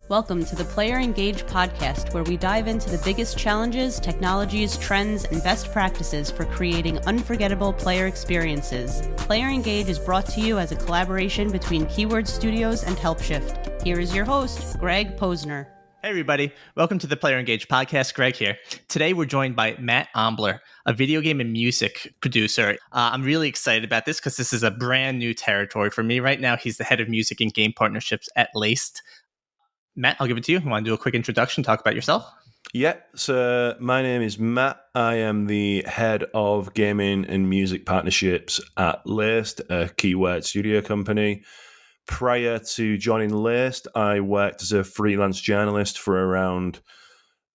Welcome to the Player Engage podcast, where we dive into the biggest challenges, technologies, trends, and best practices for creating unforgettable player experiences. Player Engage is brought to you as a collaboration between Keyword Studios and HelpShift. Here is your host, Greg Posner. Hey everybody, welcome to the Player Engage podcast. Greg here. Today we're joined by Mat Ombler, a video game and music producer. I'm really excited about this because this is a brand new territory for me right now. He's the head of music and game partnerships at Laced. Mat, I'll give it to you. You want to do a quick introduction, talk about yourself? Yeah, so my name is Matt. I am the head of gaming and music partnerships at Laced, a keyword studio company. Prior to joining Laced, I worked as a freelance journalist for around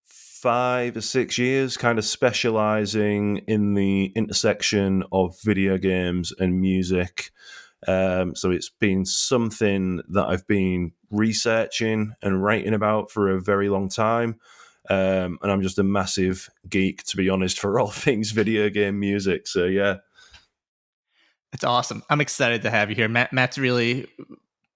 5 or 6 years, kind of specializing in the intersection of video games and music. So it's been something that I've been researching and writing about for a very long time. And I'm just a massive geek, to be honest, for all things video game music. So, yeah. It's awesome. I'm excited to have you here. Matt's really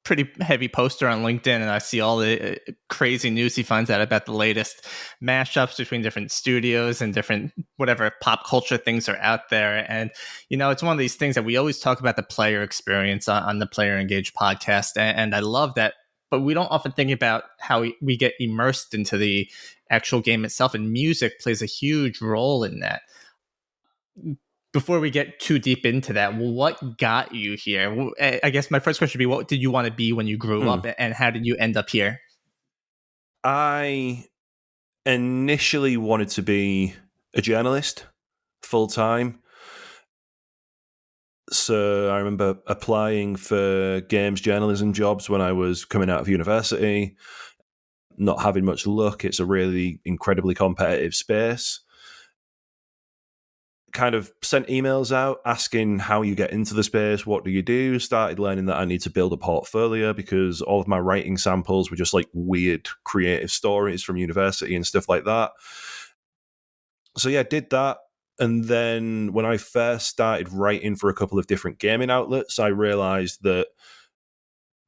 pretty heavy poster on LinkedIn, and I see all the crazy news he finds out about the latest mashups between different studios and different whatever pop culture things are out there. And, you know, it's one of these things that we always talk about the player experience on the Player Engage podcast. And I love that, but we don't often think about how we get immersed into the actual game itself, and music plays a huge role in that. Before we get too deep into that, what got you here? I guess my first question would be, what did you want to be when you grew up, and how did you end up here? I initially wanted to be a journalist full-time. So I remember applying for games journalism jobs when I was coming out of university, not having much luck. It's a really incredibly competitive space. Kind of sent emails out asking how you get into the space, what do you do? Started learning that I need to build a portfolio because all of my writing samples were just like weird creative stories from university and stuff like that. So yeah, did that. And then when I first started writing for a couple of different gaming outlets, I realized that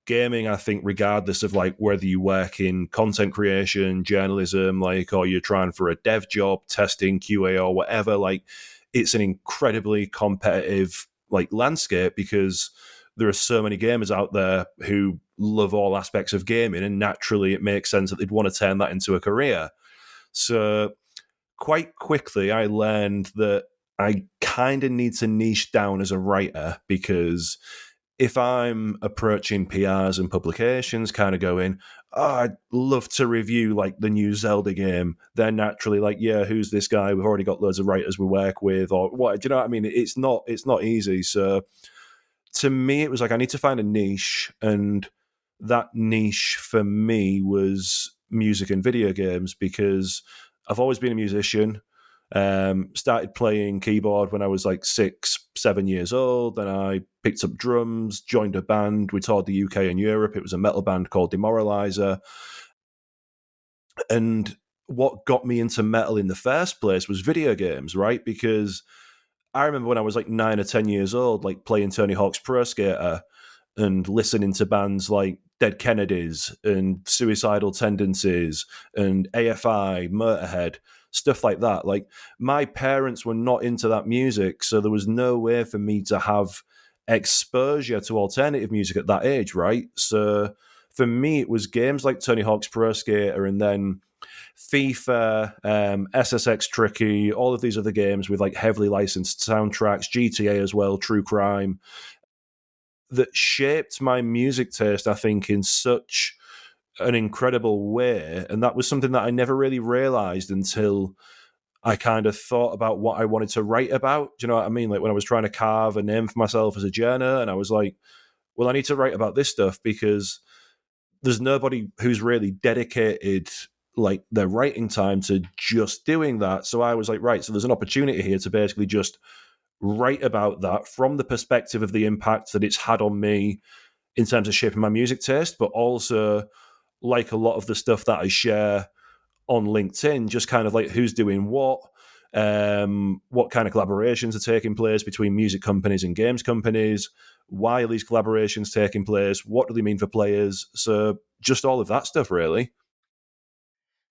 gaming, I think, regardless of like whether you work in content creation, journalism, like, or you're trying for a dev job, testing, QA, or whatever, like, it's an incredibly competitive like landscape because there are so many gamers out there who love all aspects of gaming, and naturally it makes sense that they'd want to turn that into a career. So quite quickly I learned that I kind of need to niche down as a writer, because if I'm approaching PRs and publications kind of going, oh, I'd love to review like the new Zelda game, they're naturally like, yeah, who's this guy? We've already got loads of writers we work with, or what? Do you know what I mean? It's not easy. So to me, it was like, I need to find a niche, and that niche for me was music and video games, because I've always been a musician. Started playing keyboard when I was like 6-7 years old. Then I picked up drums, joined a band. We toured the UK and Europe. It was a metal band called Demoralizer. And what got me into metal in the first place was video games, right? Because I remember when I was like 9 or 10 years old, like playing Tony Hawk's Pro Skater and listening to bands like Dead Kennedys and Suicidal Tendencies and AFI, Motorhead, stuff like that. Like, my parents were not into that music, so there was no way for me to have exposure to alternative music at that age, right? So for me, it was games like Tony Hawk's Pro Skater, and then FIFA, SSX Tricky, all of these other games with like heavily licensed soundtracks, GTA as well, True Crime, that shaped my music taste, I think, in such an incredible way. And that was something that I never really realized until I kind of thought about what I wanted to write about. Do you know what I mean? Like when I was trying to carve a name for myself as a journo, and I was like, well, I need to write about this stuff because there's nobody who's really dedicated like their writing time to just doing that. So I was like, right, so there's an opportunity here to basically just write about that from the perspective of the impact that it's had on me in terms of shaping my music taste, but also like a lot of the stuff that I share on LinkedIn, just kind of like who's doing what kind of collaborations are taking place between music companies and games companies, why are these collaborations taking place, what do they mean for players? So just all of that stuff, really.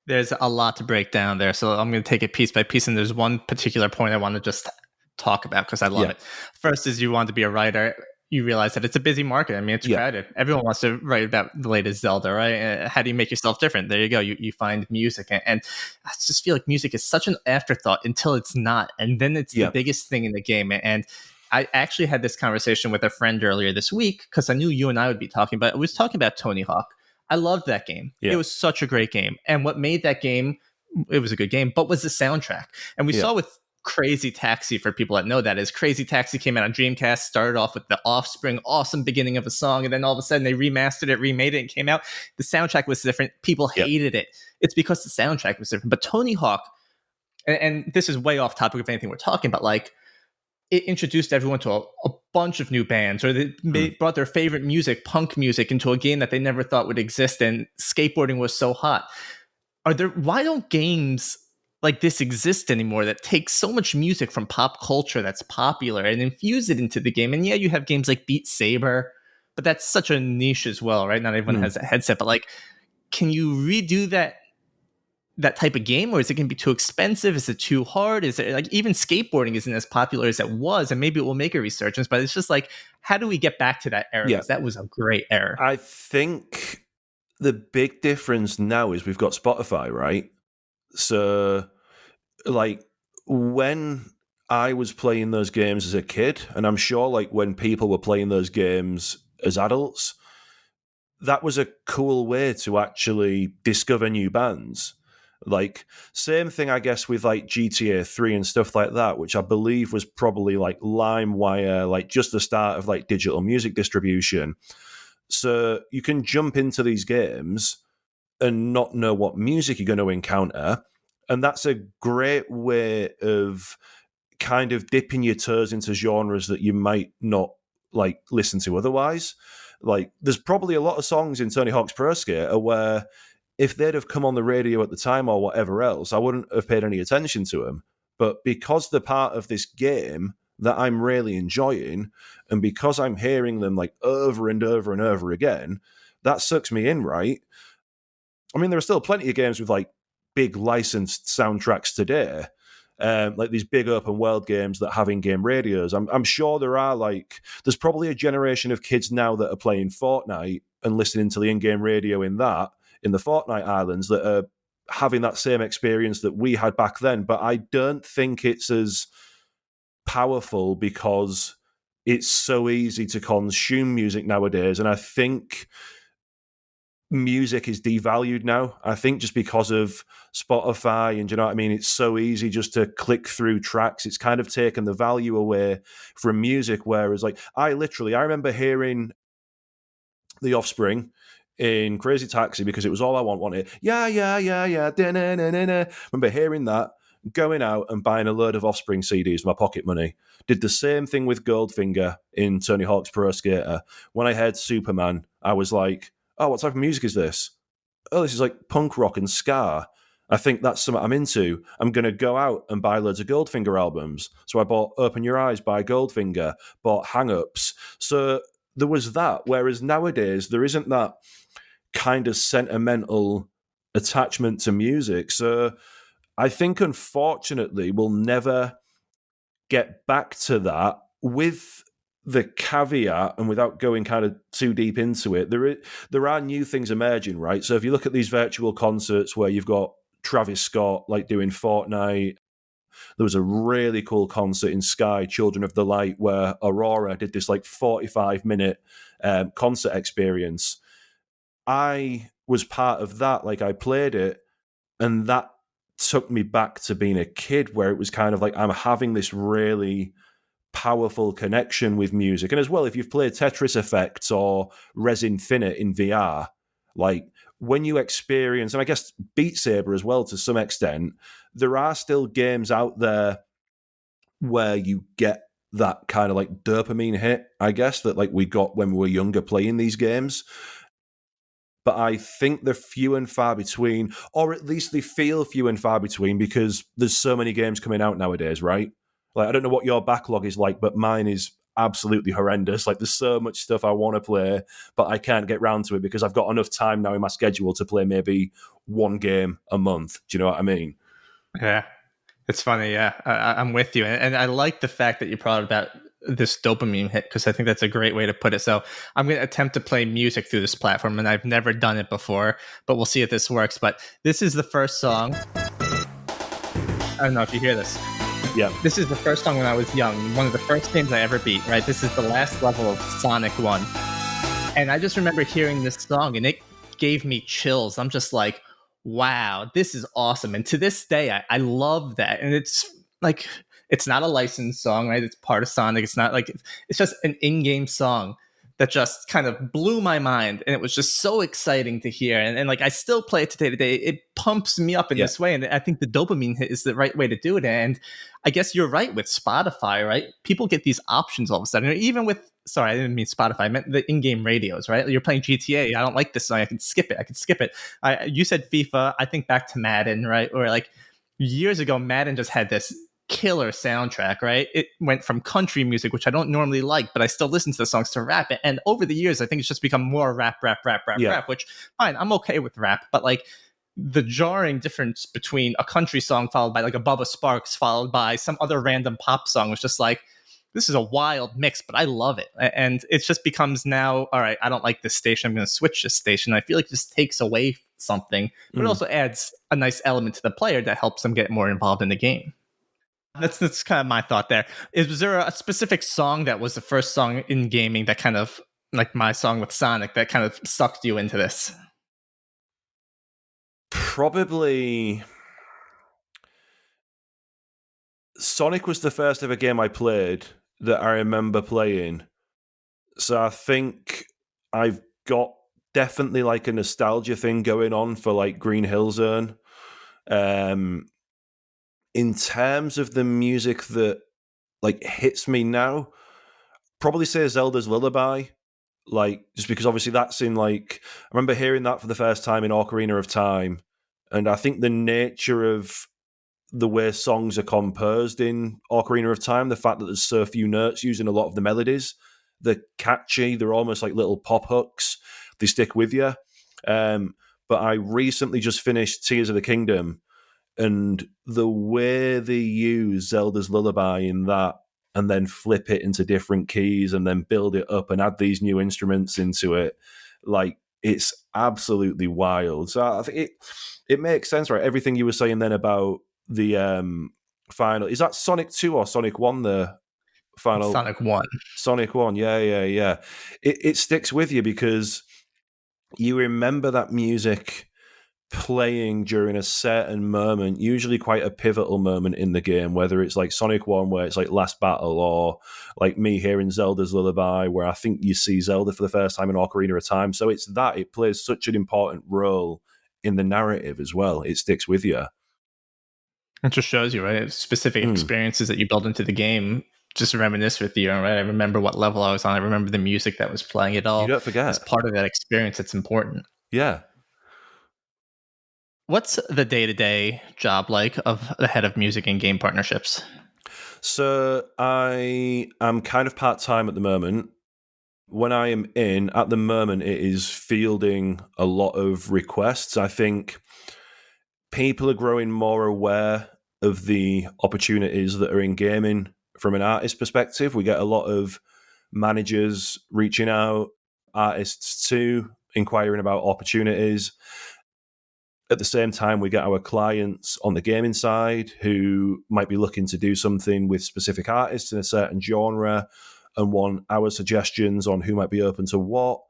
There's a lot to break down there, so I'm going to take it piece by piece, and there's one particular point I want to just talk about because I love it. First is you want to be a writer. You realize that it's a busy market. I mean, it's crowded. Everyone wants to write about the latest Zelda, right? How do you make yourself different? There you go. You find music. And I just feel like music is such an afterthought until it's not. And then it's the biggest thing in the game. And I actually had this conversation with a friend earlier this week because I knew you and I would be talking, but I was talking about Tony Hawk. I loved that game. It was such a great game. And what made that game, it was a good game, but was the soundtrack. And we saw with Crazy Taxi, for people that know that, is Crazy Taxi came out on Dreamcast, started off with the Offspring, awesome beginning of a song, and then all of a sudden they remastered it, remade it, and came out. The soundtrack was different. People hated it. It's because the soundtrack was different. But Tony Hawk, and this is way off topic of anything we're talking about, like, it introduced everyone to a bunch of new bands, or they brought their favorite music, punk music, into a game that they never thought would exist, and skateboarding was so hot. Why don't games like this exist anymore that take so much music from pop culture that's popular and infuse it into the game? And yeah, you have games like Beat Saber, but that's such a niche as well, right? Not everyone has a headset, but like, can you redo that type of game, or is it going to be too expensive? Is it too hard? Is it like, even skateboarding isn't as popular as it was, and maybe it will make a resurgence, but it's just like, how do we get back to that era? Because that was a great era. I think the big difference now is we've got Spotify, right? So, like, when I was playing those games as a kid, and I'm sure, like, when people were playing those games as adults, that was a cool way to actually discover new bands. Like, same thing, I guess, with like GTA 3 and stuff like that, which I believe was probably like LimeWire, like just the start of like digital music distribution. So you can jump into these games and not know what music you're going to encounter. And that's a great way of kind of dipping your toes into genres that you might not like listen to otherwise. Like, there's probably a lot of songs in Tony Hawk's Pro Skater where if they'd have come on the radio at the time or whatever else, I wouldn't have paid any attention to them. But because they're part of this game that I'm really enjoying, and because I'm hearing them like over and over and over again, that sucks me in, right? I mean, there are still plenty of games with like big licensed soundtracks today, like these big open world games that have in-game radios. I'm sure there's probably a generation of kids now that are playing Fortnite and listening to the in-game radio in the Fortnite Islands that are having that same experience that we had back then. But I don't think it's as powerful because it's so easy to consume music nowadays. And I think music is devalued now. I think just because of Spotify, and you know what I mean, it's so easy just to click through tracks. It's kind of taken the value away from music. Whereas like I remember hearing The Offspring in Crazy Taxi because it was all I wanted. Yeah. Remember hearing that, going out and buying a load of Offspring CDs with my pocket money. Did the same thing with Goldfinger in Tony Hawk's Pro Skater. When I heard Superman, I was like, oh, what type of music is this? Oh, this is like punk rock and ska. I think that's something I'm into. I'm going to go out and buy loads of Goldfinger albums. So I bought Open Your Eyes by Goldfinger, bought Hang Ups. So there was that. Whereas nowadays, there isn't that kind of sentimental attachment to music. So I think, unfortunately, we'll never get back to that, with the caveat, and without going kind of too deep into it, there are new things emerging, right? So if you look at these virtual concerts where you've got Travis Scott like doing Fortnite, there was a really cool concert in Sky, Children of the Light, where Aurora did this like 45-minute concert experience. I was part of that, like I played it, and that took me back to being a kid, where it was kind of like I'm having this really powerful connection with music. And as well, if you've played Tetris Effect or Res Infinite in VR, like when you experience, and I guess Beat Saber as well to some extent, there are still games out there where you get that kind of like dopamine hit, I guess, that like we got when we were younger playing these games. But I think they're few and far between, or at least they feel few and far between, because there's so many games coming out nowadays, right? Like, I don't know what your backlog is like, but mine is absolutely horrendous. Like, there's so much stuff I want to play, but I can't get round to it because I've got enough time now in my schedule to play maybe one game a month. Do you know what I mean? Yeah, it's funny. Yeah, I'm with you, and I like the fact that you brought about this dopamine hit, because I think that's a great way to put it. So I'm going to attempt to play music through this platform, and I've never done it before, but we'll see if this works. But this is the first song. I don't know if you hear this. Yeah. This is the first song when I was young. One of the first games I ever beat, right? This is the last level of Sonic 1. And I just remember hearing this song, and it gave me chills. I'm just like, wow, this is awesome. And to this day, I love that. And it's like, it's not a licensed song, right? It's part of Sonic. It's not like, it's just an in-game song that just kind of blew my mind. And it was just so exciting to hear. And like, I still play it today. It pumps me up in this way. And I think the dopamine hit is the right way to do it. And I guess you're right with Spotify, right? People get these options all of a sudden. Even with, sorry, I didn't mean Spotify. I meant the in-game radios, right? You're playing GTA. I don't like this song. I can skip it. You said FIFA. I think back to Madden, right? Or like years ago, Madden just had this killer soundtrack, right? It went from country music, which I don't normally like, but I still listen to the songs, to rap. And over the years, I think it's just become more rap, which fine, I'm okay with rap, but like the jarring difference between a country song followed by like a Bubba Sparks followed by some other random pop song was just like, this is a wild mix, but I love it. And it just becomes now, all right, I don't like this station, I'm going to switch this station. I feel like it just takes away something, but it also adds a nice element to the player that helps them get more involved in the game. That's kind of my thought there. Was there a specific song that was the first song in gaming that kind of, like my song with Sonic, that kind of sucked you into this? Probably Sonic was the first ever game I played that I remember playing. So I think I've got definitely like a nostalgia thing going on for like Green Hill Zone. In terms of the music that like hits me now, probably say Zelda's Lullaby. Like, just because obviously that's in like, I remember hearing that for the first time in Ocarina of Time. And I think the nature of the way songs are composed in Ocarina of Time, the fact that there's so few notes using a lot of the melodies, they're catchy, they're almost like little pop hooks, they stick with you. But I recently just finished Tears of the Kingdom, and the way they use Zelda's Lullaby in that, and then flip it into different keys and then build it up and add these new instruments into it, like, it's absolutely wild. So I think it makes sense, right? Everything you were saying then about the final, is that Sonic 2 or Sonic 1, the final? Sonic 1. Sonic 1, yeah. It sticks with you because you remember that music playing during a certain moment, usually quite a pivotal moment in the game, whether it's like Sonic 1 where it's like last battle, or like me hearing Zelda's Lullaby where I think you see Zelda for the first time in Ocarina of Time. So it's that, it plays such an important role in the narrative as well. It sticks with you. It just shows you, right? Specific experiences that you build into the game just reminisce with you, right? I remember what level I was on. I remember the music that was playing. It all, you don't forget. As part of that experience, it's important. Yeah. What's the day-to-day job like of the head of music and game partnerships? So I am kind of part-time at the moment. When I am in, at the moment, it is fielding a lot of requests. I think people are growing more aware of the opportunities that are in gaming from an artist perspective. We get a lot of managers reaching out, artists too, inquiring about opportunities. At the same time, we get our clients on the gaming side who might be looking to do something with specific artists in a certain genre and want our suggestions on who might be open to what.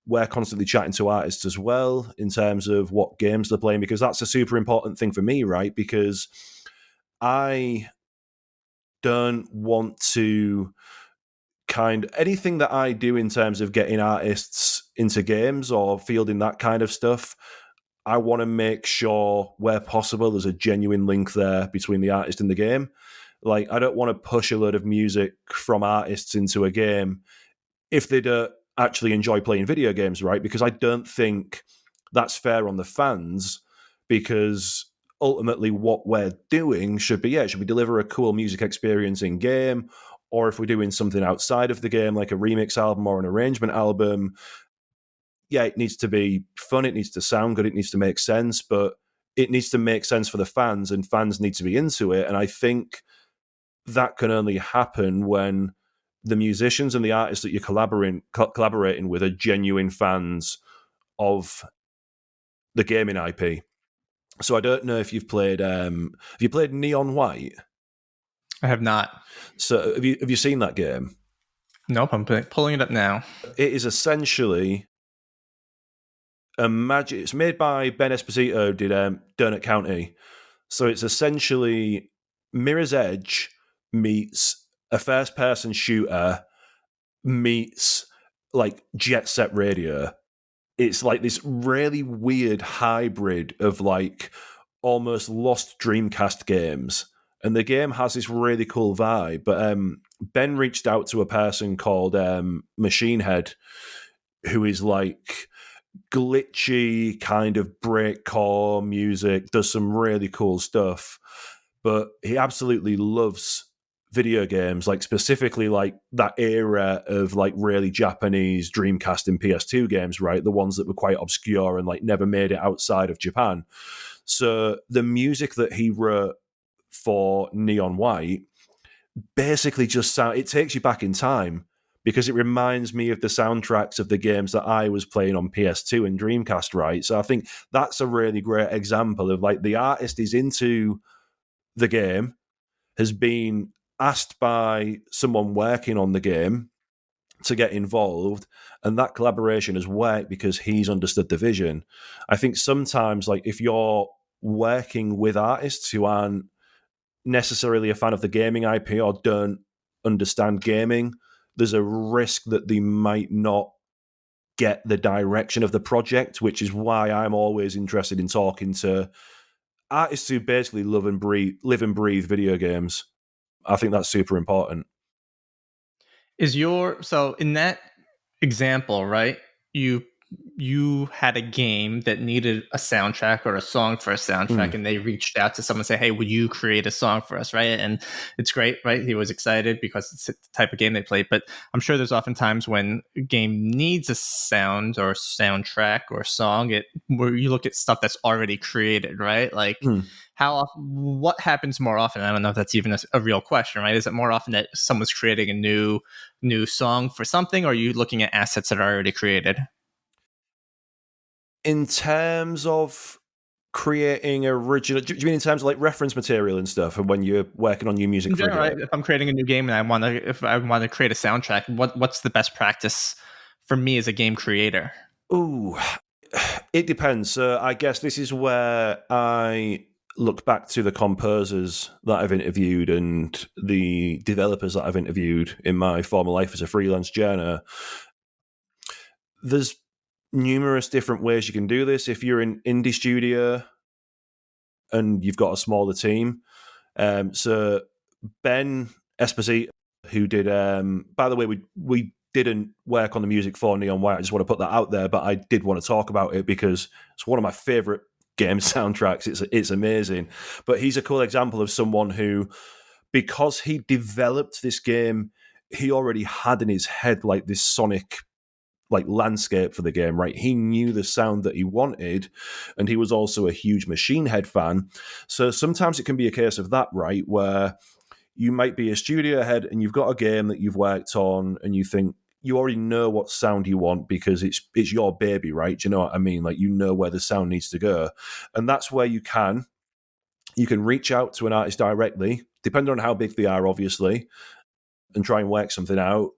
We're constantly chatting to artists as well in terms of what games they're playing, because that's a super important thing for me, right? Because I don't want to anything that I do in terms of getting artists into games or fielding that kind of stuff, I want to make sure where possible there's a genuine link there between the artist and the game. Like, I don't want to push a load of music from artists into a game if they don't actually enjoy playing video games, right? Because I don't think that's fair on the fans, because ultimately what we're doing should be deliver a cool music experience in game, or if we're doing something outside of the game, like a remix album or an arrangement album, yeah, it needs to be fun, it needs to sound good, it needs to make sense, but it needs to make sense for the fans, and fans need to be into it. And I think that can only happen when the musicians and the artists that you're collaborating with are genuine fans of the gaming IP. So I don't know if you've played Neon White? I have not. So have you seen that game? Nope, I'm pulling it up now. It is essentially it's made by Ben Esposito, who did Donut County. So it's essentially Mirror's Edge meets a first-person shooter meets like Jet Set Radio. It's like this really weird hybrid of like almost lost Dreamcast games. And the game has this really cool vibe. But Ben reached out to a person called Machine Head, who is like glitchy kind of breakcore music, does some really cool stuff. But he absolutely loves video games, like specifically like that era of like really Japanese Dreamcast and PS2 games, right? The ones that were quite obscure and like never made it outside of Japan. So the music that he wrote for Neon White basically just it takes you back in time, because it reminds me of the soundtracks of the games that I was playing on PS2 and Dreamcast, right? So I think that's a really great example of like the artist is into the game, has been asked by someone working on the game to get involved, and that collaboration has worked because he's understood the vision. I think sometimes, like, if you're working with artists who aren't necessarily a fan of the gaming IP or don't understand gaming, there's a risk that they might not get the direction of the project, which is why I'm always interested in talking to artists who basically live and breathe video games. I think that's super important. So in that example, right? You had a game that needed a soundtrack or a song for a soundtrack, and they reached out to someone and say, "Hey, would you create a song for us?" Right? And it's great, right? He was excited because it's the type of game they play. But I'm sure there's often times when a game needs a sound or soundtrack or song, where you look at stuff that's already created, right? Like what happens more often? I don't know if that's even a real question, right? Is it more often that someone's creating a new song for something, or are you looking at assets that are already created? In terms of creating original, do you mean in terms of like reference material and stuff, and when you're working on new music for a game? Right? If I'm creating a new game and if I want to create a soundtrack, what's the best practice for me as a game creator? Ooh, it depends. So I guess this is where I look back to the composers that I've interviewed and the developers that I've interviewed in my former life as a freelance journo. There's numerous different ways you can do this. If you're an indie studio and you've got a smaller team, so Ben Esposito, who did, by the way, we didn't work on the music for Neon White. I just want to put that out there, but I did want to talk about it because it's one of my favorite game soundtracks. It's amazing. But he's a cool example of someone who, because he developed this game, he already had in his head like this sonic like landscape for the game, right? He knew the sound that he wanted, and he was also a huge Machine Head fan. So sometimes it can be a case of that, right? Where you might be a studio head and you've got a game that you've worked on and you think you already know what sound you want because it's your baby, right? Do you know what I mean? Like, you know where the sound needs to go. And that's where you can reach out to an artist directly, depending on how big they are, obviously, and try and work something out.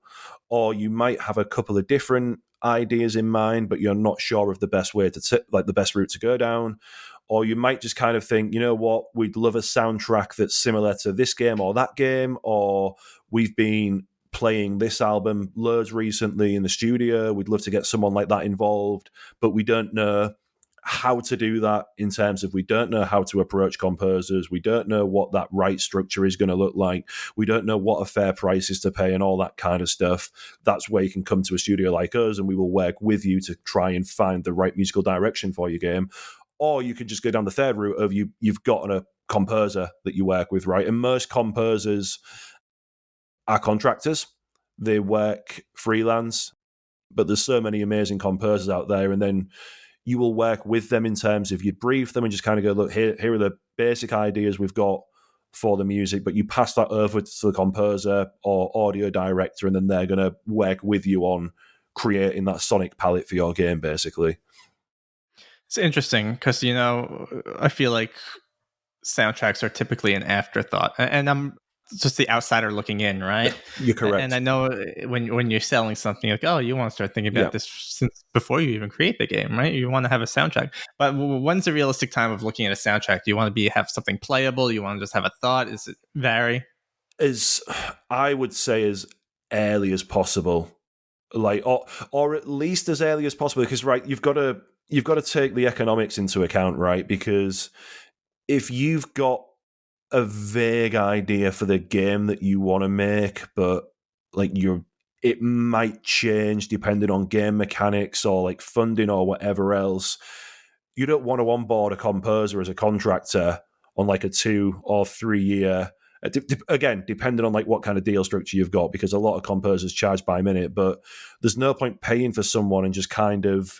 Or you might have a couple of different ideas in mind, but you're not sure of the best way to the best route to go down. Or you might just kind of think, you know what, we'd love a soundtrack that's similar to this game or that game, or we've been playing this album loads recently in the studio. We'd love to get someone like that involved, but we don't know how to do that in terms of we don't know how to approach composers. We don't know what that right structure is going to look like. We don't know what a fair price is to pay and all that kind of stuff. That's where you can come to a studio like us and we will work with you to try and find the right musical direction for your game. Or you can just go down the third route of you've got a composer that you work with, right? And most composers are contractors. They work freelance, but there's so many amazing composers out there, and then you will work with them in terms of you'd brief them and just kind of go, look, here are the basic ideas we've got for the music, but you pass that over to the composer or audio director, and then they're going to work with you on creating that sonic palette for your game, basically. It's interesting because, I feel like soundtracks are typically an afterthought, and I'm just the outsider looking in, right? You're correct. And I know when you're selling something, like, oh, you want to start thinking about this since before you even create the game, right? You want to have a soundtrack. But when's the realistic time of looking at a soundtrack? Do you want to have something playable? Do you want to just have a thought? Does it vary? As I would say, as early as possible, like or at least as early as possible, because you've got to take the economics into account, right? Because if you've got a vague idea for the game that you want to make, but like it might change depending on game mechanics or like funding or whatever else. You don't want to onboard a composer as a contractor on like a 2 or 3 year. Again, depending on like what kind of deal structure you've got, because a lot of composers charge by minute, but there's no point paying for someone and just kind of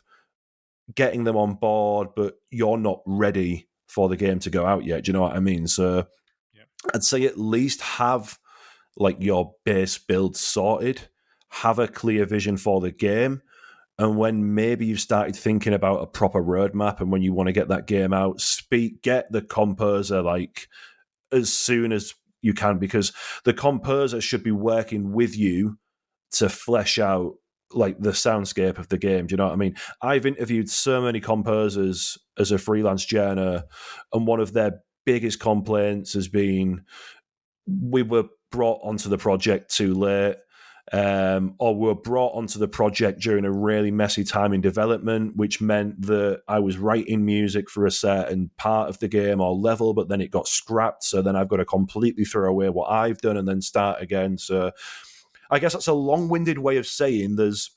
getting them on board, but you're not ready for the game to go out yet. Do you know what I mean? So I'd say at least have like your base build sorted, have a clear vision for the game, and when maybe you've started thinking about a proper roadmap and when you want to get that game out, get the composer like as soon as you can, because the composer should be working with you to flesh out like the soundscape of the game. Do you know what I mean? I've interviewed so many composers as a freelance journer, and one of their biggest complaints has been we were brought onto the project too late, or we were brought onto the project during a really messy time in development, which meant that I was writing music for a certain part of the game or level, but then it got scrapped. So then I've got to completely throw away what I've done and then start again. So I guess that's a long-winded way of saying there's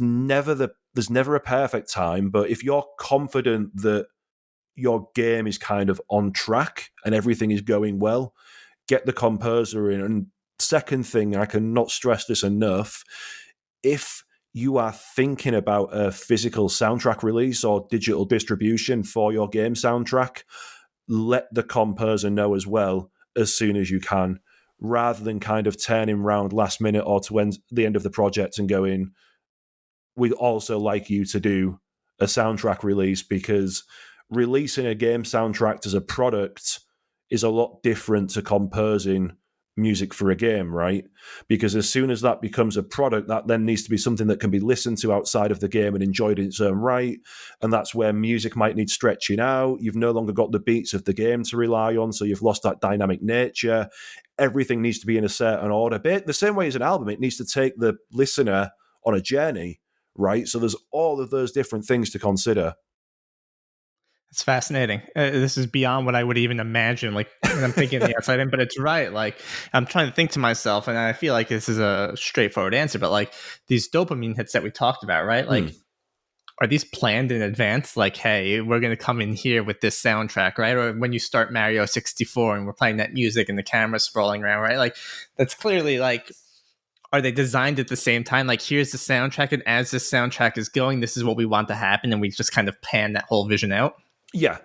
never a perfect time, but if you're confident that your game is kind of on track and everything is going well, get the composer in. And second thing, I cannot stress this enough, if you are thinking about a physical soundtrack release or digital distribution for your game soundtrack, let the composer know as well as soon as you can, rather than kind of turning around last minute or to the end of the project and going, we'd also like you to do a soundtrack release, because releasing a game soundtrack as a product is a lot different to composing music for a game, right? Because as soon as that becomes a product, that then needs to be something that can be listened to outside of the game and enjoyed in its own right. And that's where music might need stretching out. You've no longer got the beats of the game to rely on, so you've lost that dynamic nature. Everything needs to be in a certain order. The same way as an album, it needs to take the listener on a journey, right? So there's all of those different things to consider. It's fascinating. This is beyond what I would even imagine. Like, I'm thinking the outside in, but it's right. Like, I'm trying to think to myself, and I feel like this is a straightforward answer, but like these dopamine hits that we talked about, right? Like, are these planned in advance? Like, hey, we're going to come in here with this soundtrack, right? Or when you start Mario 64 and we're playing that music and the camera's scrolling around, right? Like, that's clearly like, are they designed at the same time? Like, here's the soundtrack, and as this soundtrack is going, this is what we want to happen, and we just kind of pan that whole vision out. Yeah.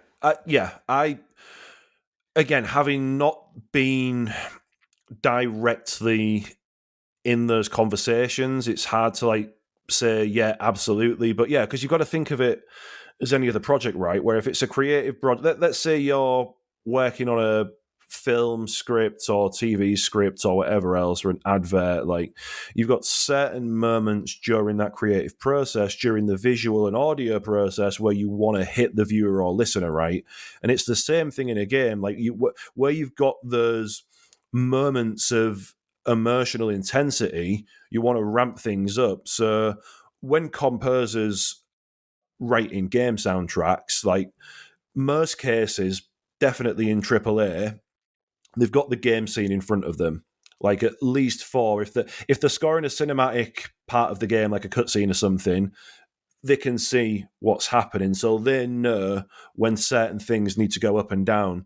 I, again, having not been directly in those conversations, it's hard to like say, yeah, absolutely. But yeah, because you've got to think of it as any other project, right? Where if it's a creative project, let's say you're working on a film script or TV script or whatever else, or an advert, like you've got certain moments during that creative process, during the visual and audio process, where you want to hit the viewer or listener, right? And it's the same thing in a game, like where you've got those moments of emotional intensity, you want to ramp things up. So when composers write in game soundtracks, like most cases, definitely in AAA, they've got the game scene in front of them, like at least 4. If they're scoring a cinematic part of the game, like a cutscene or something, they can see what's happening, so they know when certain things need to go up and down.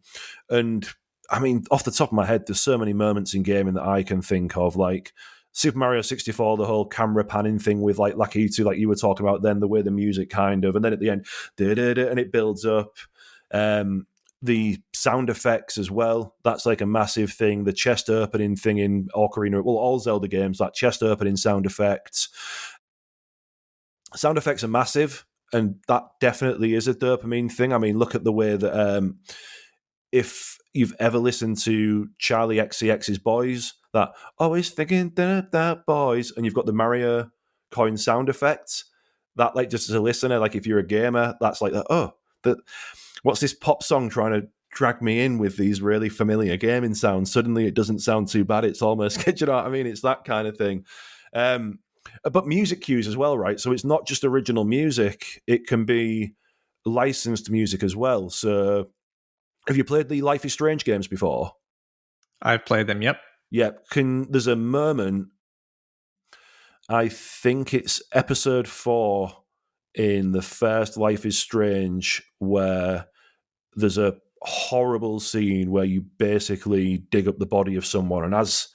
And I mean, off the top of my head, there's so many moments in gaming that I can think of, like Super Mario 64, the whole camera panning thing with like Lakitu, like you were talking about then, the way the music kind of, and then at the end, and it builds up. The sound effects as well, that's like a massive thing. The chest opening thing in Ocarina, well, all Zelda games, that chest opening sound effects. Sound effects are massive, and that definitely is a dopamine thing. I mean, look at the way that if you've ever listened to Charlie XCX's Boys, that always thinking that boys, and you've got the Mario coin sound effects, that like just as a listener, like if you're a gamer, that's like that. Oh, that what's this pop song trying to drag me in with these really familiar gaming sounds? Suddenly, it doesn't sound too bad. It's almost, do you know what I mean? It's that kind of thing. But music cues as well, right? So it's not just original music; it can be licensed music as well. So, have you played the Life is Strange games before? I've played them. Yep. Yeah. There's a moment. I think it's episode 4 in the first Life is Strange where there's a horrible scene where you basically dig up the body of someone, and as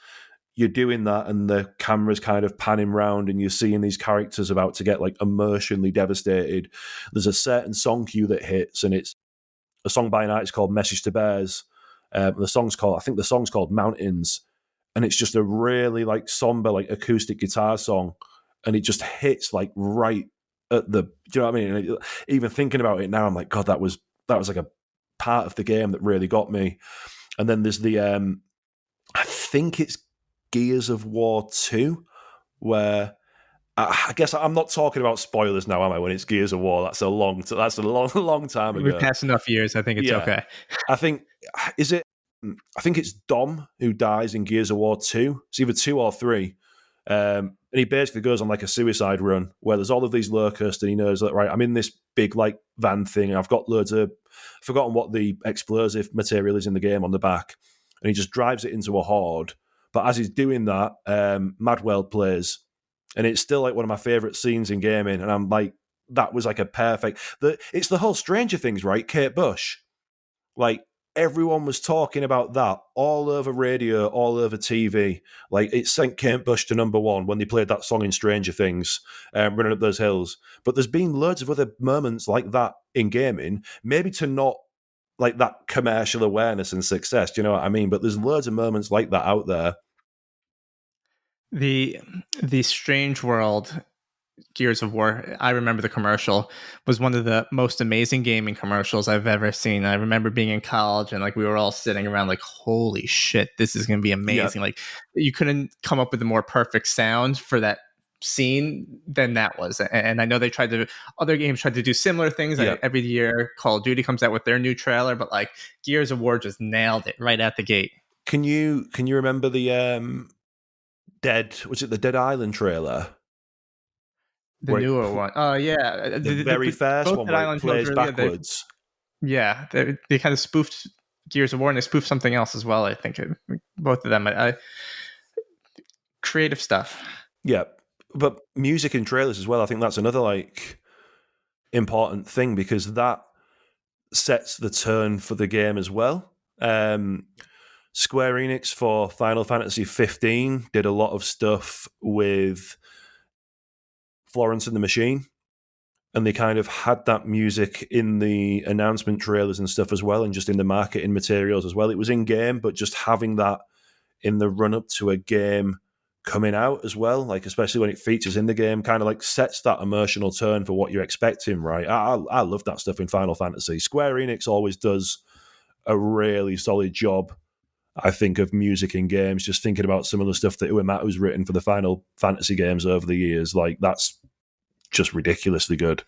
you're doing that and the camera's kind of panning round and you're seeing these characters about to get like emotionally devastated, there's a certain song cue that hits, and it's a song by an artist called Message to Bears. I think the song's called Mountains, and it's just a really like somber, like acoustic guitar song, and it just hits like right at the, do you know what I mean? And even thinking about it now, I'm like, God, that was like a part of the game that really got me. And then there's the, I think it's Gears of War 2, where I guess I'm not talking about spoilers now, am I? When it's Gears of War, that's a long time We've ago. passed enough years. I think it's okay. I think it's Dom who dies in Gears of War 2. It's either 2 or 3. And he basically goes on like a suicide run where there's all of these locusts, and he knows that, right, I'm in this big like van thing, and I've got loads of, forgotten what the explosive material is in the game on the back, and he just drives it into a horde. But as he's doing that, Madwell plays, and it's still like one of my favorite scenes in gaming, and I'm like, that was like a perfect. It's the whole Stranger Things, right? Kate Bush, like everyone was talking about that all over radio, all over TV. Like it sent Kate Bush to number 1 when they played that song in Stranger Things, Running Up Those Hills. But there's been loads of other moments like that in gaming, maybe to not like that commercial awareness and success. Do you know what I mean? But there's loads of moments like that out there. The Strange World Gears of War, I remember the commercial was one of the most amazing gaming commercials I've ever seen. I remember being in college and like we were all sitting around like, holy shit, this is going to be amazing. Yep. Like you couldn't come up with a more perfect sound for that scene than that was. And I know other games tried to do similar things. Yep. Every year Call of Duty comes out with their new trailer, but like Gears of War just nailed it right out the gate. Can you remember the Dead Island trailer? The newer one. Oh, yeah. The very first one where it plays backwards. They kind of spoofed Gears of War, and they spoofed something else as well, I think. Both of them. Creative stuff. Yeah. But music and trailers as well, I think that's another like important thing, because that sets the tone for the game as well. Square Enix for Final Fantasy 15 did a lot of stuff with Florence and the Machine, and they kind of had that music in the announcement trailers and stuff as well, and just in the marketing materials as well. It was in game, but just having that in the run up to a game coming out as well, like especially when it features in the game, kind of like sets that emotional tone for what you're expecting, right? I love that stuff in Final Fantasy. Square Enix always does a really solid job, I think, of music in games. Just thinking about some of the stuff that Uemasu's written for the Final Fantasy games over the years, like that's just ridiculously good.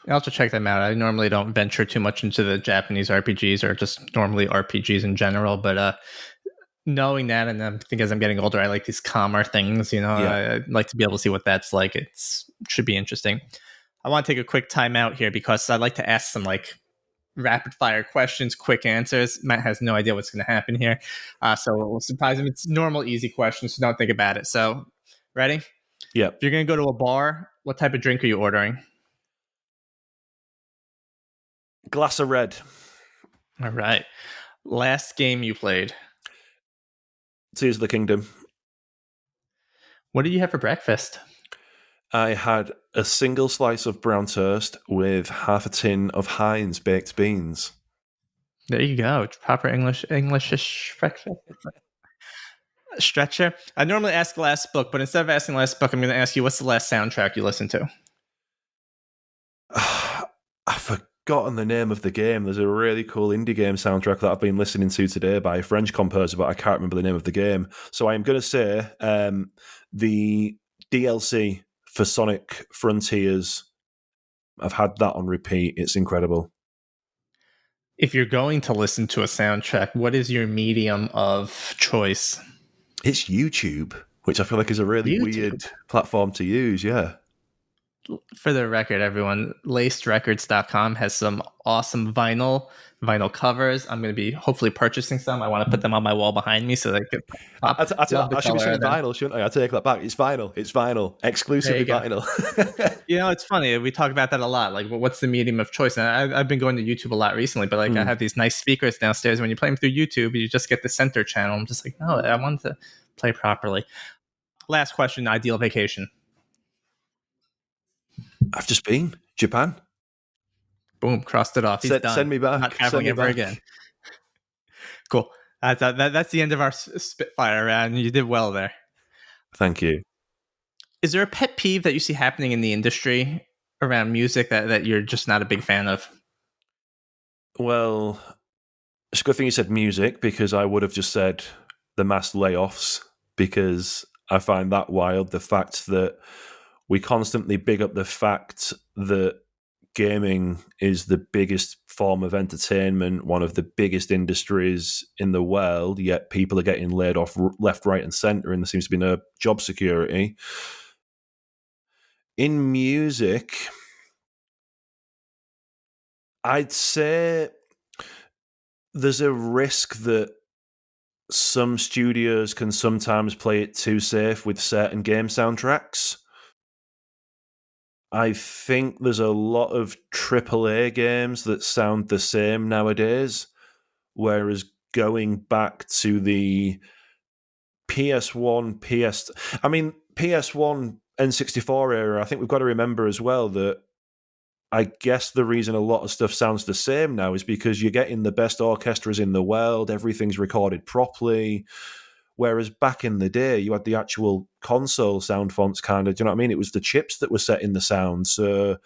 I'll have to check them out. I normally don't venture too much into the Japanese RPGs or just normally RPGs in general, but knowing that, and I think as I'm getting older, I like these calmer things, I'd like to be able to see what that's like. It should be interesting. I want to take a quick time out here because I'd like to ask some like rapid fire questions, quick answers. Matt has no idea what's going to happen here. So we'll surprise him. It's normal, easy questions, so don't think about it. So ready? Yeah. If you're going to go to a bar, what type of drink are you ordering? Glass of red. All right. Last game you played. Tears of the Kingdom. What did you have for breakfast? I had a single slice of brown toast with half a tin of Heinz baked beans. There you go. Proper Englishish breakfast. Stretcher. I normally ask last book, but instead of asking last book, I'm going to ask you, what's the last soundtrack you listened to? I've forgotten the name of the game. There's a really cool indie game soundtrack that I've been listening to today by a French composer, but I can't remember the name of the game. So I'm going to say the DLC for Sonic Frontiers. I've had that on repeat. It's incredible. If you're going to listen to a soundtrack, what is your medium of choice? It's YouTube, which I feel like is a really weird platform to use. Yeah. For the record, everyone, lacedrecords.com has some awesome vinyl covers. I'm going to be hopefully purchasing some. I want to put them on my wall behind me so they could pop. I should be saying vinyl, shouldn't I? I take that back. It's vinyl. It's vinyl. Exclusively vinyl. It's funny. We talk about that a lot. Like, what's the medium of choice? And I've been going to YouTube a lot recently, but like I have these nice speakers downstairs. When you play them through YouTube, you just get the center channel. I'm just like, no, I want to play properly. Last question, ideal vacation. I've just been Japan. Boom, crossed it off. He's done. Send me back. Not traveling ever again. Cool. That's the end of our Spitfire round. You did well there. Thank you. Is there a pet peeve that you see happening in the industry around music that you're just not a big fan of? Well, it's a good thing you said music, because I would have just said the mass layoffs, because I find that wild. The fact that we constantly big up the fact that gaming is the biggest form of entertainment, one of the biggest industries in the world, yet people are getting laid off left, right, and centre, and there seems to be no job security. In music, I'd say there's a risk that some studios can sometimes play it too safe with certain game soundtracks. I think there's a lot of AAA games that sound the same nowadays, whereas going back to the PS1, PS1, N64 era, I think we've got to remember as well that I guess the reason a lot of stuff sounds the same now is because you're getting the best orchestras in the world, everything's recorded properly. Whereas back in the day, you had the actual console sound fonts kind of, do you know what I mean? It was the chips that were setting the sound. So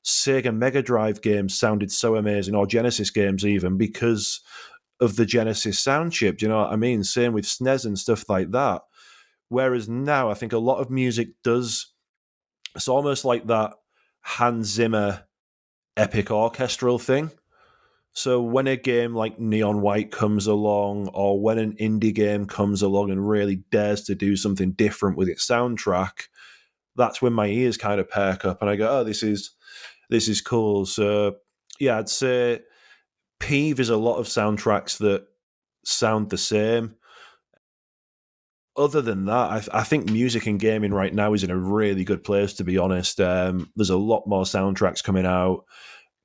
Sega Mega Drive games sounded so amazing, or Genesis games even, because of the Genesis sound chip. Do you know what I mean? Same with SNES and stuff like that. Whereas now, I think a lot of music does, it's almost like that Hans Zimmer epic orchestral thing. So when a game like Neon White comes along, or when an indie game comes along and really dares to do something different with its soundtrack, that's when my ears kind of perk up and I go, oh, this is cool. So yeah, I'd say peeve is a lot of soundtracks that sound the same. Other than that, I think music and gaming right now is in a really good place, to be honest. There's a lot more soundtracks coming out.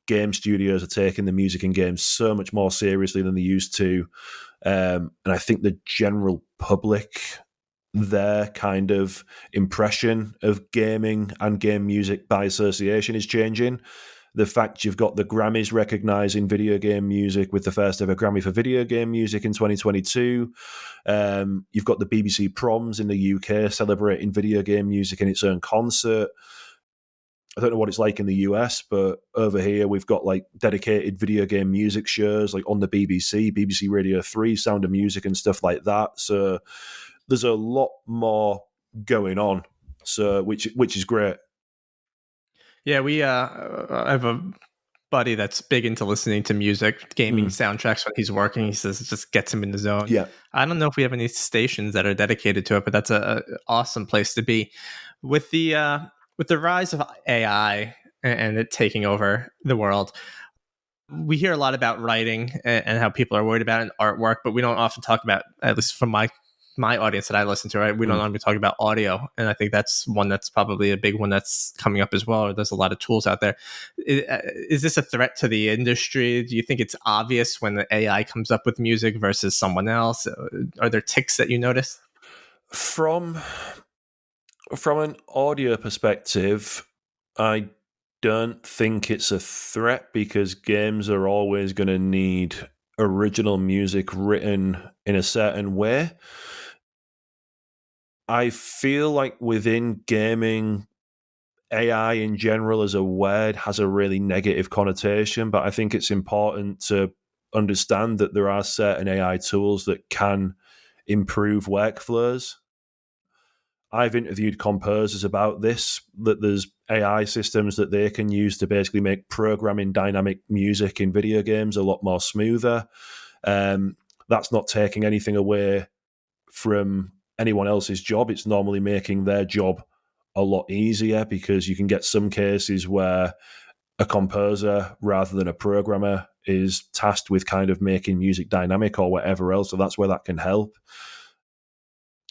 Game studios are taking the music and games so much more seriously than they used to. And I think the general public, their kind of impression of gaming and game music by association is changing. The fact you've got the Grammys recognising video game music with the first ever Grammy for video game music in 2022. You've got the BBC Proms in the UK celebrating video game music in its own concert. I don't know what it's like in the US, but over here we've got like dedicated video game music shows like on the BBC Radio 3, Sound of Music and stuff like that. So there's a lot more going on, so which is great. Yeah, I have a buddy that's big into listening to music, gaming soundtracks when he's working. He says it just gets him in the zone. Yeah. I don't know if we have any stations that are dedicated to it, but that's a awesome place to be. With the rise of AI and it taking over the world, we hear a lot about writing and how people are worried about it in artwork, but we don't often talk about, at least from my my audience that I listen to, right? We don't normally talk about audio. And I think that's one that's probably a big one that's coming up as well. Or there's a lot of tools out there. Is this a threat to the industry? Do you think it's obvious when the AI comes up with music versus someone else? Are there ticks that you notice? From an audio perspective, I don't think it's a threat because games are always going to need original music written in a certain way. I feel like within gaming, AI in general as a word has a really negative connotation, but I think it's important to understand that there are certain AI tools that can improve workflows. I've interviewed composers about this, that there's AI systems that they can use to basically make programming dynamic music in video games a lot more smoother. That's not taking anything away from anyone else's job. It's normally making their job a lot easier because you can get some cases where a composer rather than a programmer is tasked with kind of making music dynamic or whatever else. So that's where that can help.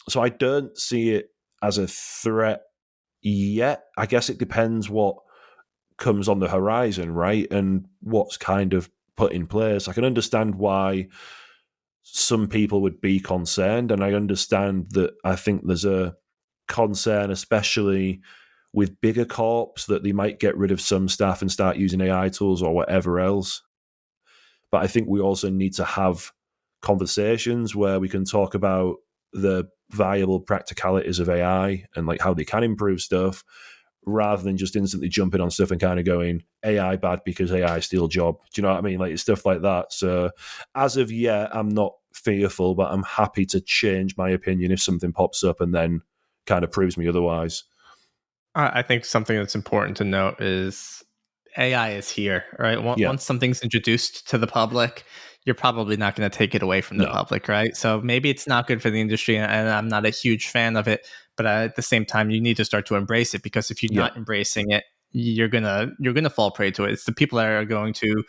So I don't see it as a threat yet. I guess it depends what comes on the horizon, right? And what's kind of put in place. I can understand why some people would be concerned, and I understand that. I think there's a concern, especially with bigger corps, that they might get rid of some staff and start using AI tools or whatever else. But I think we also need to have conversations where we can talk about the viable practicalities of AI and like how they can improve stuff, rather than just instantly jumping on stuff and kind of going AI bad because AI steal job. Do you know what I mean? Like stuff like that. So as of yet, I'm not fearful, but I'm happy to change my opinion if something pops up and then kind of proves me otherwise. I think something that's important to note is AI is here, right? Yeah. Once something's introduced to the public, you're probably not going to take it away from the public, right? So maybe it's not good for the industry, and I'm not a huge fan of it. But at the same time, you need to start to embrace it, because if you're not embracing it, you're gonna fall prey to it. It's the people that are going to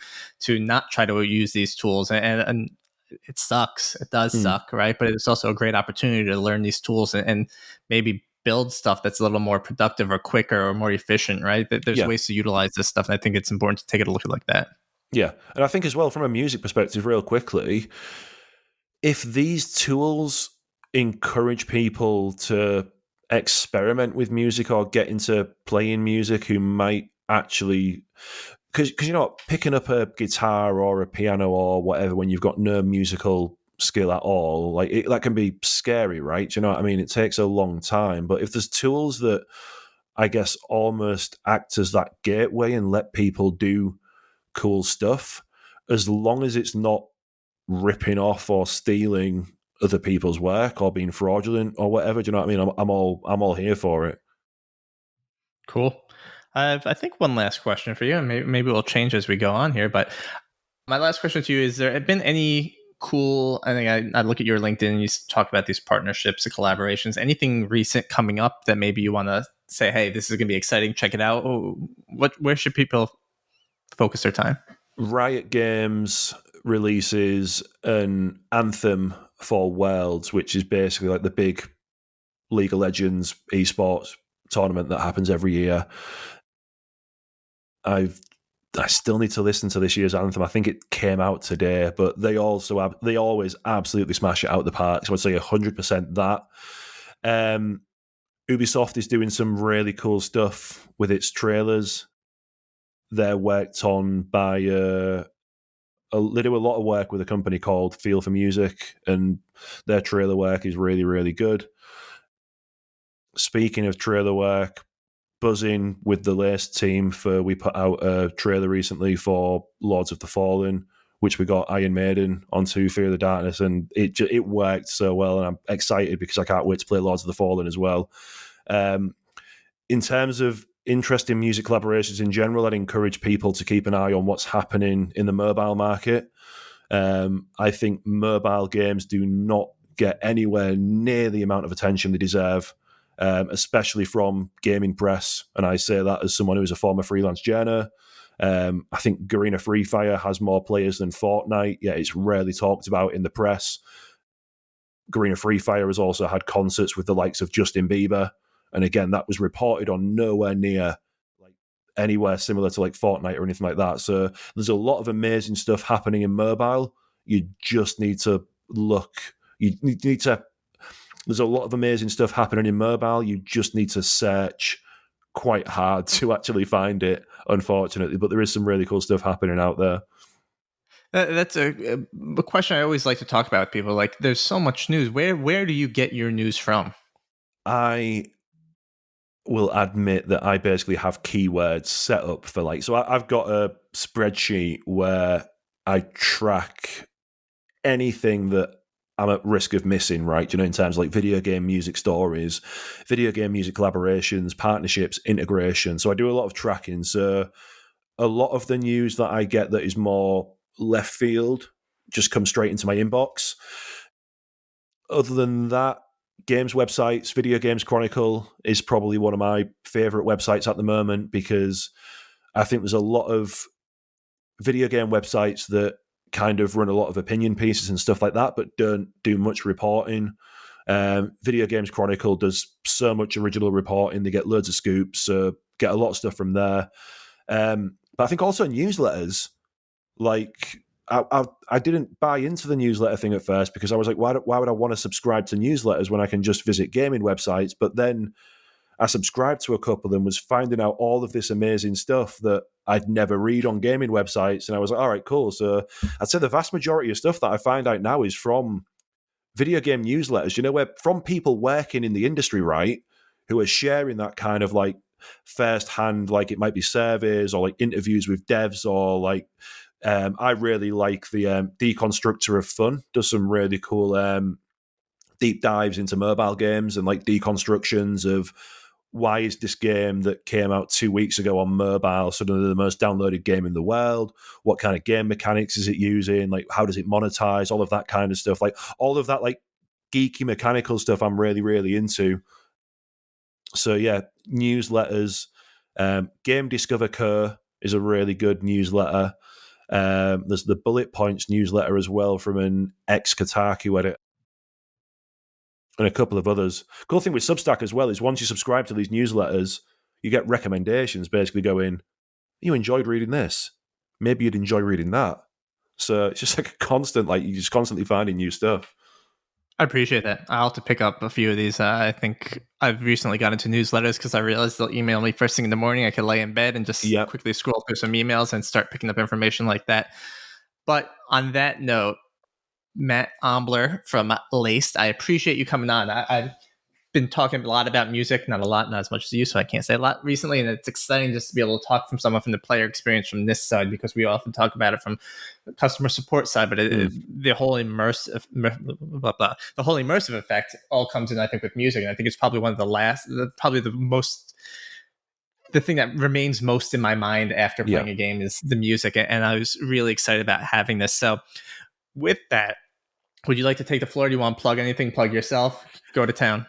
not try to use these tools, and it sucks. It does suck, right? But it's also a great opportunity to learn these tools and maybe build stuff that's a little more productive or quicker or more efficient, right? There's ways to utilize this stuff, and I think it's important to take it a look at like that. Yeah. And I think as well, from a music perspective, real quickly, if these tools encourage people to experiment with music or get into playing music who might actually, because you know what, picking up a guitar or a piano or whatever when you've got no musical skill at all, like that can be scary, right? Do you know what I mean? It takes a long time. But if there's tools that I guess almost act as that gateway and let people do cool stuff, as long as it's not ripping off or stealing other people's work or being fraudulent or whatever. Do you know what I mean? I'm all here for it. Cool. I think one last question for you, and maybe we'll change as we go on here. But my last question to you is: there have been any cool? I think I look at your LinkedIn and you talk about these partnerships and collaborations. Anything recent coming up that maybe you want to say, "Hey, this is going to be exciting. Check it out." Where should people focus their time? Riot Games releases an Anthem for Worlds, which is basically like the big League of Legends esports tournament that happens every year. I still need to listen to this year's Anthem. I think it came out today, but they always absolutely smash it out the park. So I'd say 100% that. Ubisoft is doing some really cool stuff with its trailers. They're worked on by they do a lot of work with a company called Feel for Music, and their trailer work is really, really good. Speaking of trailer work, buzzing with the Laced team we put out a trailer recently for Lords of the Fallen, which we got Iron Maiden onto Fear of the Darkness, and it worked so well, and I'm excited because I can't wait to play Lords of the Fallen as well. In terms of interesting music collaborations in general, I'd encourage people to keep an eye on what's happening in the mobile market. I think mobile games do not get anywhere near the amount of attention they deserve, especially from gaming press. And I say that as someone who is a former freelance journo. I think Garena Free Fire has more players than Fortnite, yet it's rarely talked about in the press. Garena Free Fire has also had concerts with the likes of Justin Bieber. And again, that was reported on nowhere near like anywhere similar to like Fortnite or anything like that. So there's a lot of amazing stuff happening in mobile. You just need to look. You need to. There's a lot of amazing stuff happening in mobile. You just need to search quite hard to actually find it, unfortunately. But there is some really cool stuff happening out there. That's a question I always like to talk about with people. Like, there's so much news. Where do you get your news from? I will admit that I basically have keywords set up for like, so I've got a spreadsheet where I track anything that I'm at risk of missing, right? You know, in terms of like video game music stories, video game music collaborations, partnerships, integration. So I do a lot of tracking. So a lot of the news that I get that is more left field just comes straight into my inbox. Other than that, games websites, Video Games Chronicle is probably one of my favorite websites at the moment because I think there's a lot of video game websites that kind of run a lot of opinion pieces and stuff like that, but don't do much reporting. Video Games Chronicle does so much original reporting. They get loads of scoops, so get a lot of stuff from there. But I think also newsletters, like I didn't buy into the newsletter thing at first because I was like, why would I want to subscribe to newsletters when I can just visit gaming websites? But then I subscribed to a couple and was finding out all of this amazing stuff that I'd never read on gaming websites. And I was like, all right, cool. So I'd say the vast majority of stuff that I find out now is from video game newsletters, you know, where from people working in the industry, right, who are sharing that kind of like firsthand, like it might be surveys or like interviews with devs or like, I really like the Deconstructor of Fun, does some really cool deep dives into mobile games and like deconstructions of why is this game that came out 2 weeks ago on mobile suddenly the most downloaded game in the world? What kind of game mechanics is it using? Like, how does it monetize? All of that kind of stuff. Like, all of that, like, geeky mechanical stuff I'm really, really into. So, yeah, newsletters. Game Discover Co. is a really good newsletter. There's the Bullet Points newsletter as well from an ex-Kotaku edit. And a couple of others. Cool thing with Substack as well is once you subscribe to these newsletters, you get recommendations basically going, you enjoyed reading this. Maybe you'd enjoy reading that. So it's just like a constant, like you're just constantly finding new stuff. I appreciate that. I'll have to pick up a few of these. I think I've recently got into newsletters because I realized they'll email me first thing in the morning. I could lay in bed and just quickly scroll through some emails and start picking up information like that. But on that note, Mat Ombler from Laced, I appreciate you coming on. I've been talking a lot about music, not as much as you, so I can't say a lot recently, and it's exciting just to be able to talk from someone from the player experience from this side, because we often talk about it from the customer support side, but the whole immersive effect all comes in, I think, with music, and I think it's probably one of the thing that remains most in my mind after playing a game is the music, and I was really excited about having this. So with that, would you like to take the floor? Do you want to plug anything? Plug yourself? Go to town.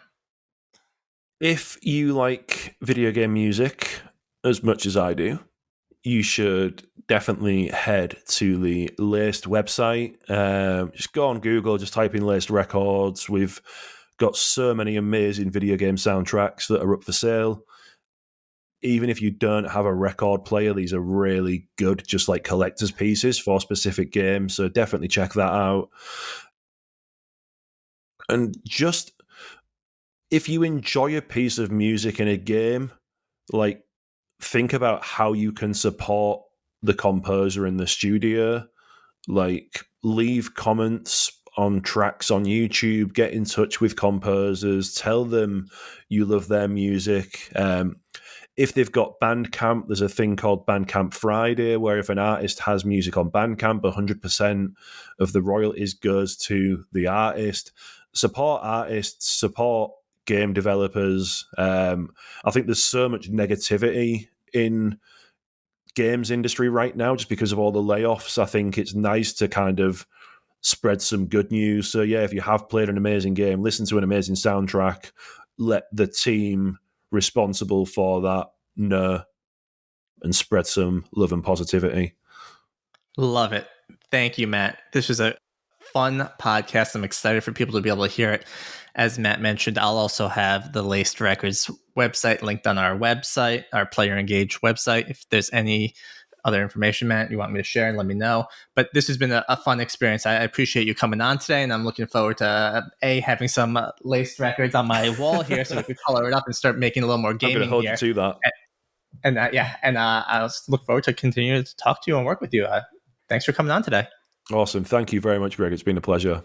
If you like video game music as much as I do, you should definitely head to the Laced website. Just go on Google, just type in Laced Records. We've got so many amazing video game soundtracks that are up for sale. Even if you don't have a record player, these are really good, just like collector's pieces for specific games. So definitely check that out. And just, if you enjoy a piece of music in a game, like, think about how you can support the composer in the studio. Like, leave comments on tracks on YouTube, get in touch with composers, tell them you love their music. If they've got Bandcamp, there's a thing called Bandcamp Friday, where if an artist has music on Bandcamp, 100% of the royalties goes to the artist. Support artists, support game developers. I think there's so much negativity in games industry right now just because of all the layoffs. I think it's nice to kind of spread some good news. So yeah, if you have played an amazing game, listen to an amazing soundtrack, let the team responsible for that know, and spread some love and positivity. Love it. Thank you, Matt. This was a fun podcast. I'm excited for people to be able to hear it. As Matt mentioned, I'll also have the Laced Records website linked on our website, our Player Engage website. If there's any other information, Matt, you want me to share, and let me know. But this has been a fun experience. I appreciate you coming on today, and I'm looking forward to having some Laced Records on my wall here so we can color it up and start making a little more gaming. I'm going to hold you to that. And I'll look forward to continuing to talk to you and work with you. Thanks for coming on today. Awesome. Thank you very much, Greg. It's been a pleasure.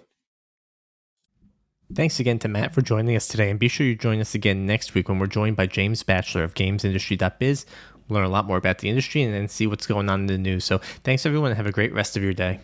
Thanks again to Matt for joining us today, and be sure you join us again next week when we're joined by James Batchelor of GamesIndustry.biz. We'll learn a lot more about the industry and then see what's going on in the news. So thanks, everyone, and have a great rest of your day.